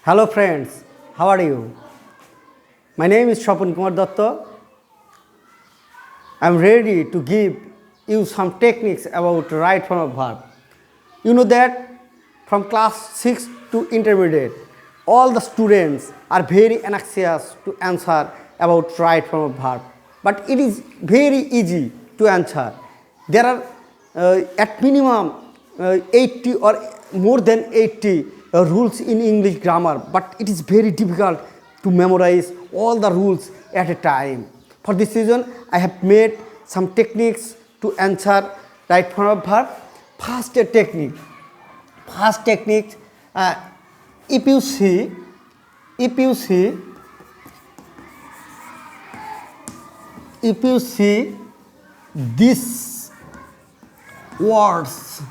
Hello friends, how are you? My name is Shapun Kumar Datta. I am ready to give you some techniques about right form of verb. You know that from class 6 to intermediate, all the students are very anxious to answer about right form of verb. But it is very easy to answer. There are at minimum 80 or more than 80 rules in English grammar, but it is very difficult to memorize all the rules at a time. For this reason, I have made some techniques to answer right form of verb. First technique, if you see these words,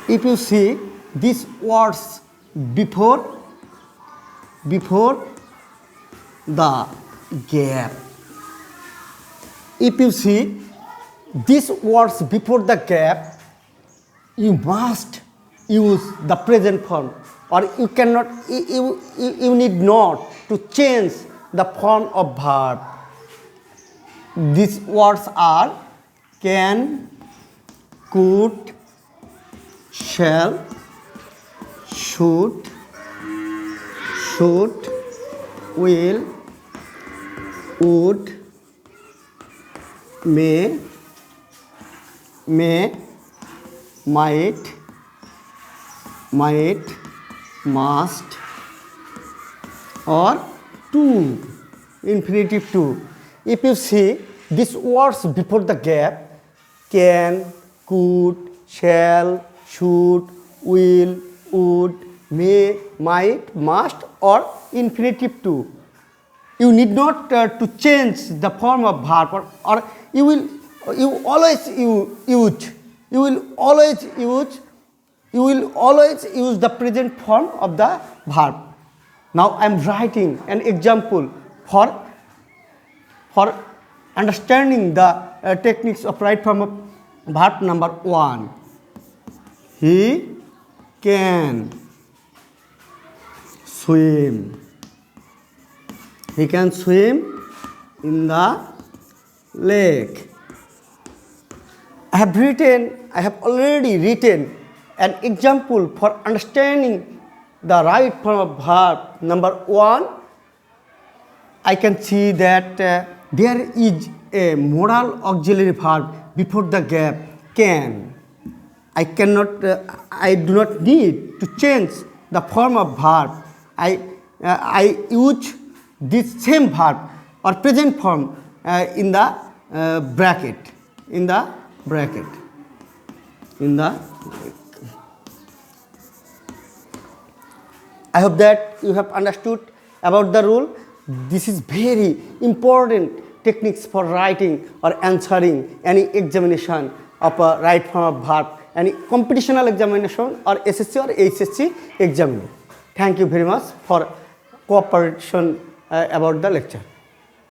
if you see these words before the gap, if you see these words before the gap, you must use the present form, or you cannot, you need not to change the form of verb. These words are can, could, shall, should, will, would, may, might, must, or to, infinitive to. If you see these words before the gap, can, could, shall, should, will, would, may, might, must, or infinitive to, you need not to change the form of verb, or you will always use the present form of the verb. Now I am writing an example for understanding the techniques of right form of verb. Number 1, he can swim. He can swim in the lake. I have already written an example for understanding the right form of verb. Number 1, I can see that there is a modal auxiliary verb before the gap, can. I do not need to change the form of verb. I use this same verb or present form in the bracket. I hope that you have understood about the rule. This is very important techniques for writing or answering any examination of a right form of verb, any competitional examination or SSC or HSC exam. Thank you very much for cooperation about the lecture.